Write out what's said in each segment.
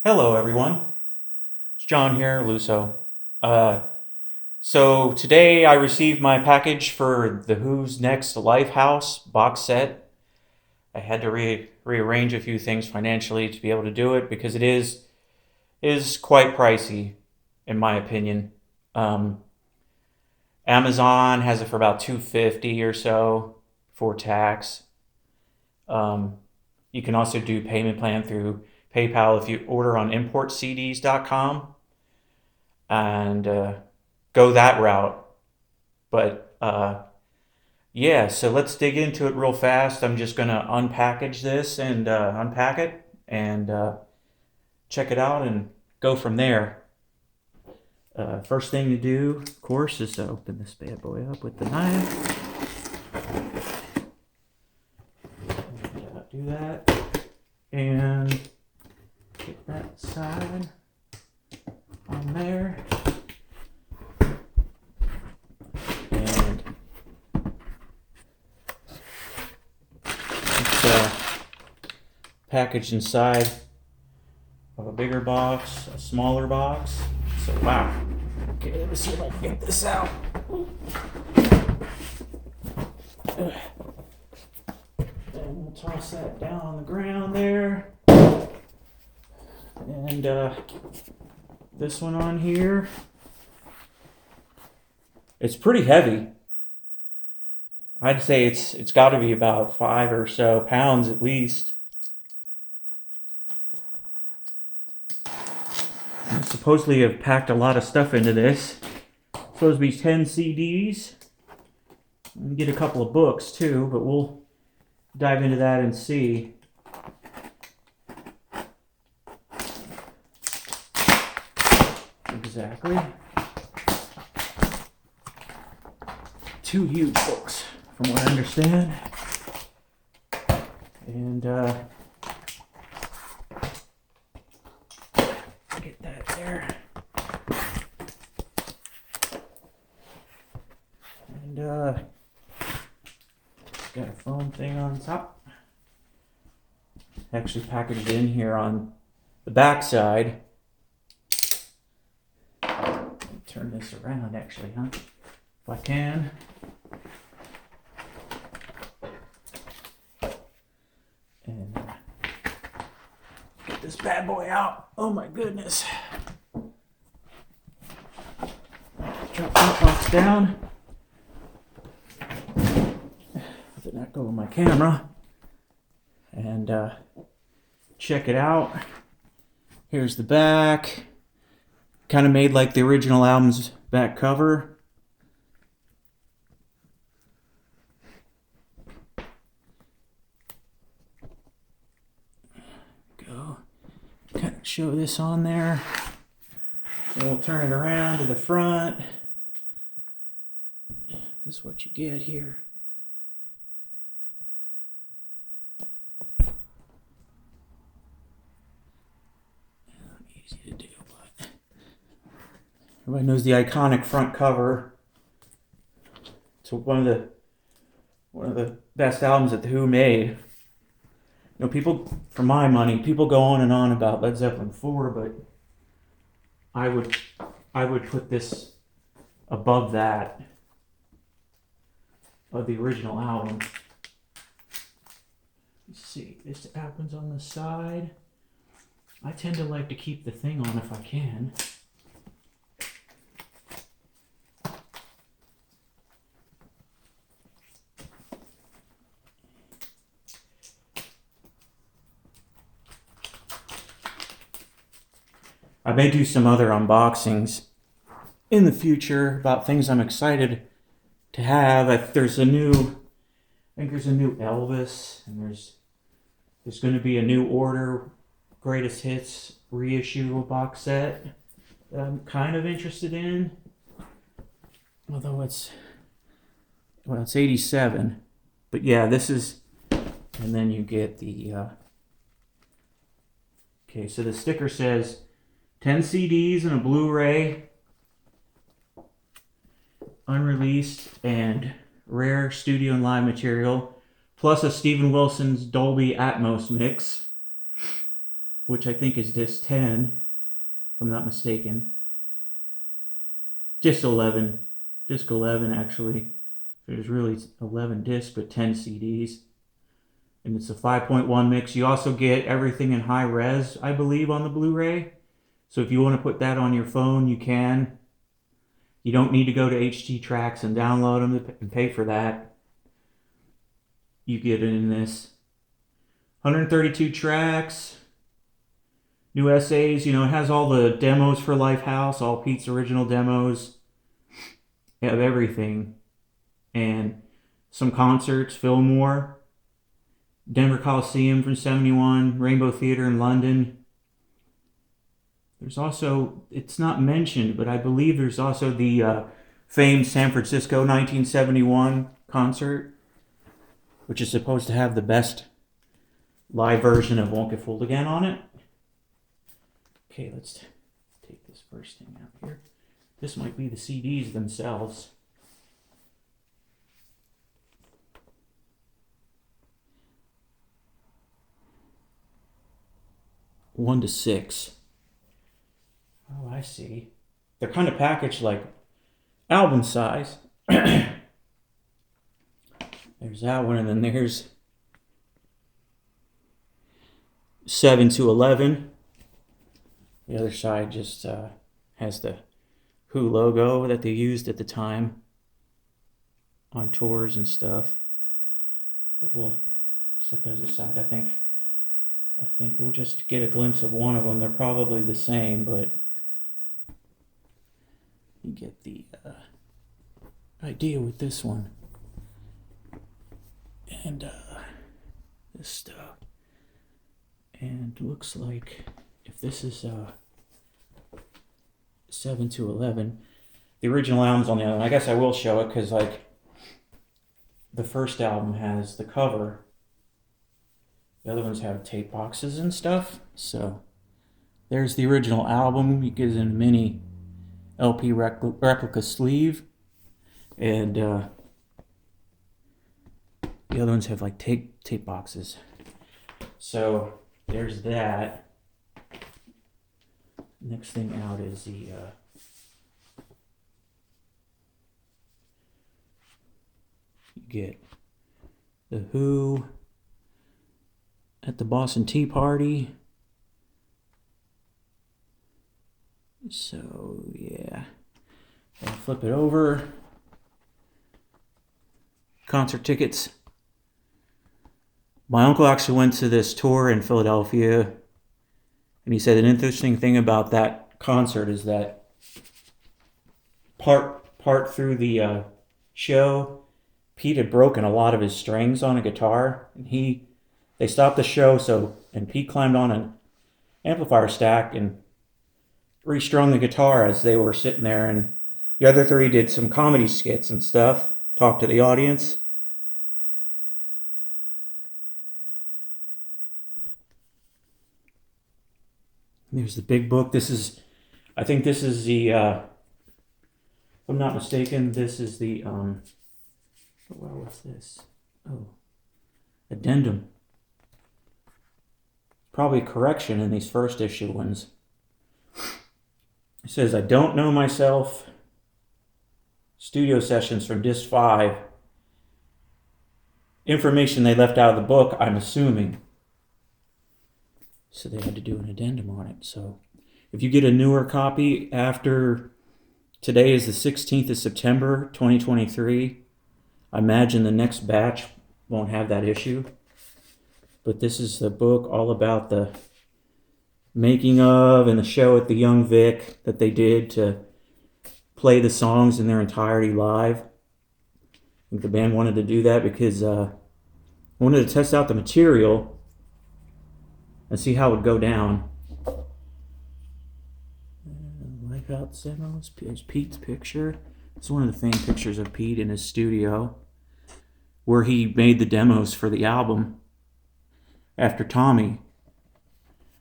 Hello, everyone. It's John here, Luso. Uh, so today I received my package for the Who's Next Lifehouse box set. I had to rearrange a few things financially to be able to do it because it is quite pricey, in my opinion. Um, Amazon has it for about 250 or so for tax. Um, you can also do payment plan through PayPal if you order on importcds.com and go that route. But yeah, so let's dig into it real fast. I'm just gonna unpackage this and unpack it and check it out and go from there. First thing to do, of course, is to open this bad boy up with the knife. Do that and get that side on there. And it's packaged inside of a bigger box, a smaller box. So wow. Okay, let me see if I can get this out. And we'll toss that down on the ground there. And this one on here. It's pretty heavy. I'd say it's got to be about 5 or so pounds at least. I supposedly have packed a lot of stuff into this. Supposed to be 10 CDs. And get a couple of books too, but we'll dive into that and see. Exactly. 2 huge books, from what I understand. And get that there. And got a foam thing on top. Actually packaged in here on the back side. Turn this around actually, huh? If I can. And get this bad boy out. Oh my goodness. Drop that box down. Let that go in my camera. And check it out. Here's the back. Kind of made like the original album's back cover. Go. Kind of show this on there. And we'll turn it around to the front. This is what you get here. Easy to do, but everybody knows the iconic front cover. It's one of the best albums that The Who made. You know, people, for my money, people go on and on about Led Zeppelin 4, but I would put this above that of the original album. Let's see, this happens on the side. I tend to like to keep the thing on if I can. I may do some other unboxings in the future about things I'm excited to have. I think there's a new Elvis, and there's going to be a new Order Greatest Hits reissue box set that I'm kind of interested in. Although it's 87, but yeah, this is, and then you get the okay. So the sticker says 10 CDs and a Blu-ray, unreleased and rare studio and live material, plus a Steven Wilson's Dolby Atmos mix. which I think is disc 10, if I'm not mistaken. Disc 11. Disc 11, actually. There's really 11 discs, but 10 CDs. And it's a 5.1 mix. You also get everything in high res, I believe, on the Blu-ray. So if you want to put that on your phone, you can. You don't need to go to HT Tracks and download them and pay for that. You get it in this. 132 tracks. New essays. You know, it has all the demos for Lifehouse, all Pete's original demos of everything. And some concerts, Fillmore, Denver Coliseum from 71, Rainbow Theatre in London. There's also, it's not mentioned, but I believe there's also the famed San Francisco 1971 concert, which is supposed to have the best live version of Won't Get Fooled Again on it. Okay, let's take this first thing out here. This might be the CDs themselves. One to 6. Oh, I see. They're kind of packaged like album size. There's that one, and then there's 7 to 11. The other side just has the Who logo that they used at the time on tours and stuff. But we'll set those aside. I think we'll just get a glimpse of one of them. They're probably the same, but you get the idea with this one. And this stuff. And looks like if this is 7 to 11, the original album's on the other one. I guess I will show it because, like, the first album has the cover. The other ones have tape boxes and stuff. So there's the original album. You get it in a mini LP replica sleeve. And the other ones have like tape boxes. So there's that. Next thing out is the you get the Who at the Boston Tea Party. So yeah, I'll flip it over. Concert tickets. My uncle actually went to this tour in Philadelphia, and he said an interesting thing about that concert is that part through the show, Pete had broken a lot of his strings on a guitar, and they stopped the show, and Pete climbed on an amplifier stack and restrung the guitar as they were sitting there, and the other three did some comedy skits and stuff, talked to the audience. There's the big book. I think this is the, if I'm not mistaken, this is the, what's this? Oh, addendum. Probably a correction in these first issue ones. It says, I don't know myself. Studio sessions from disc 5. Information they left out of the book, I'm assuming. So they had to do an addendum on it. So if you get a newer copy after today is the 16th of September, 2023, I imagine the next batch won't have that issue. But this is the book all about the making of and the show at the Young Vic that they did to play the songs in their entirety live. I think the band wanted to do that because wanted to test out the material and see how it would go down. Lifehouse demos. There's Pete's picture. It's one of the famed pictures of Pete in his studio where he made the demos for the album after Tommy.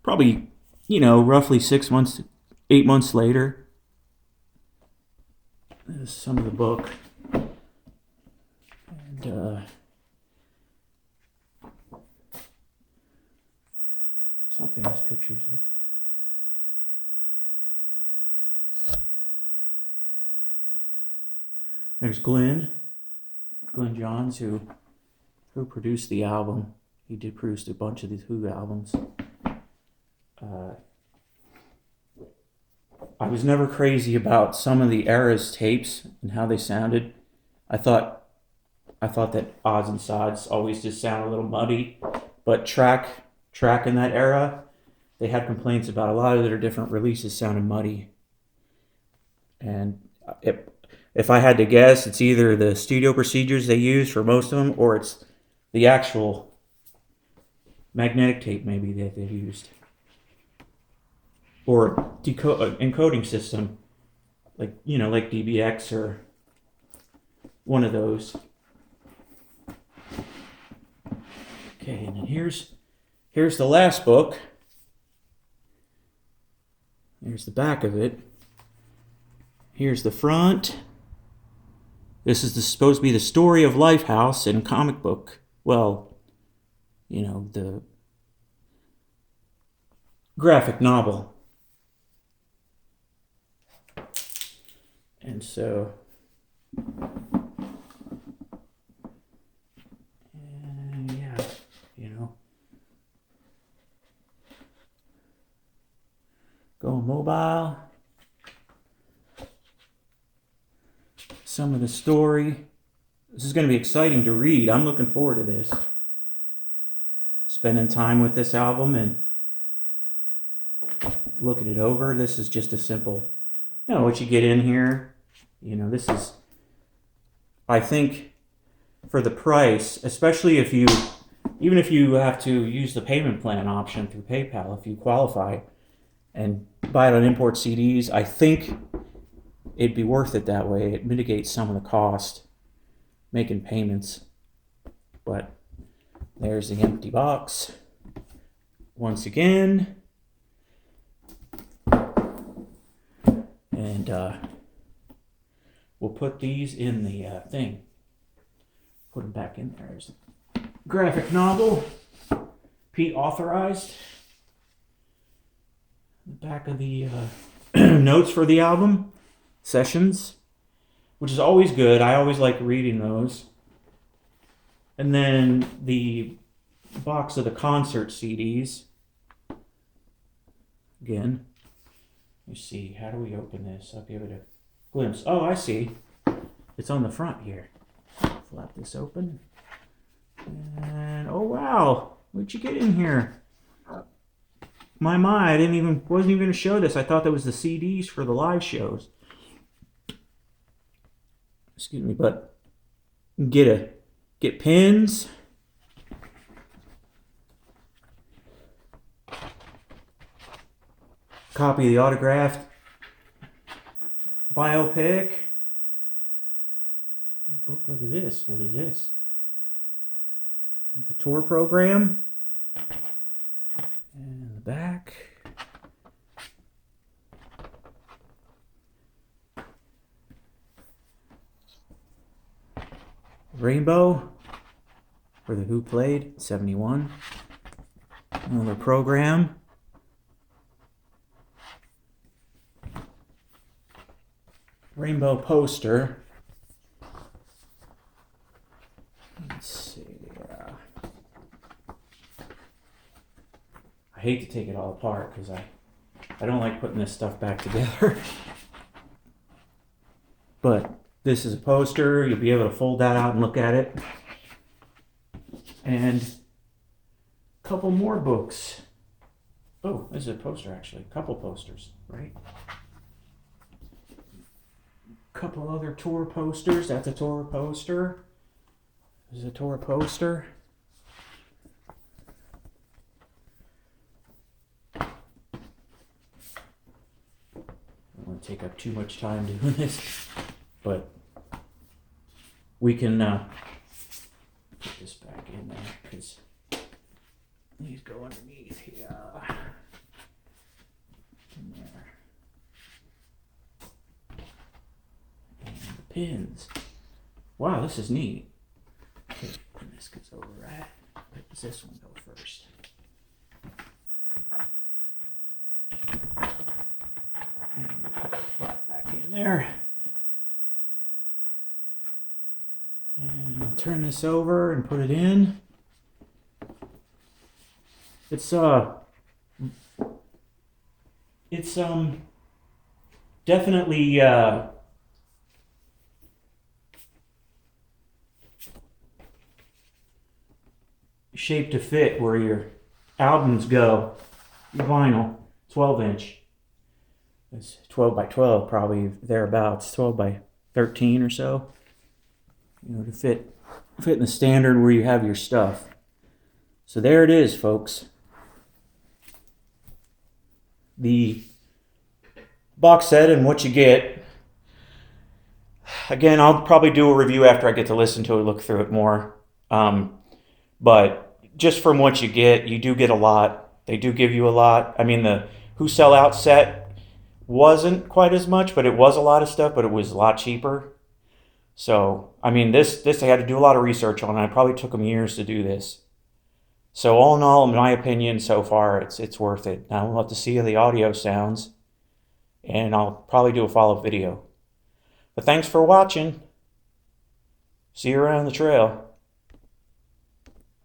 Probably, roughly 8 months later. There's some of the book. And some famous pictures. There's Glenn Johns, who produced the album. He did produce a bunch of these Who albums. I was never crazy about some of the era's tapes and how they sounded. I thought that Odds and Sods always just sound a little muddy, but track in that era, they had complaints about a lot of their different releases sounding muddy. And if I had to guess, it's either the studio procedures they use for most of them, or it's the actual magnetic tape maybe that they used, or encoding system, like DBX or one of those. Okay, and then here's the last book. Here's the back of it. Here's the front. This is supposed to be the story of Lifehouse in comic book. Well, the graphic novel. And so, going mobile. Some of the story. This is going to be exciting to read. I'm looking forward to this. Spending time with this album and looking it over. This is just a simple, what you get in here. This is, I think, for the price, especially even if you have to use the payment plan option through PayPal, if you qualify and buy it on import CDs, I think it'd be worth it that way. It mitigates some of the cost making payments. But there's the empty box once again. And we'll put these in the thing. Put them back in there. There's a graphic novel. Pete authorized. The back of the notes for the album. Sessions. Which is always good. I always like reading those. And then the box of the concert CDs. Again. Let me see. How do we open this? I'll give it a glimpse. Oh, I see. It's on the front here. Flap this open. And oh wow. What'd you get in here? My, I wasn't even going to show this. I thought that was the CDs for the live shows. Excuse me, but get pins. Copy of the autographed biopic. Booklet of this. What is this? The tour program. And the back. Rainbow, for the Who played, 71. Another program. Rainbow poster. Let's see. I hate to take it all apart because I don't like putting this stuff back together. But this is a poster. You'll be able to fold that out and look at it. And a couple more books. Oh, this is a poster actually. A couple posters, right? A couple other tour posters. That's a tour poster. This is a tour poster. I don't want to take up too much time doing this, but we can put this back in there because these go underneath here. In there. And the pins. Wow, this is neat. Okay, when this gets over right, where does this one go first? there. And I'll turn this over and put it in. It's definitely shaped to fit where your albums go. Your vinyl, 12-inch. It's 12 by 12, probably thereabouts, 12 by 13 or so. You know, to fit in the standard where you have your stuff. So there it is, folks. The box set and what you get. Again, I'll probably do a review after I get to listen to it, look through it more. But just from what you get, you do get a lot. They do give you a lot. I mean, the Who Sell Out set wasn't quite as much, but it was a lot of stuff, but it was a lot cheaper. So, I mean, this I had to do a lot of research on. It probably took them years to do this. So all in all, in my opinion, so far, it's worth it. Now we'll have to see how the audio sounds, and I'll probably do a follow-up video. But thanks for watching. See you around the trail.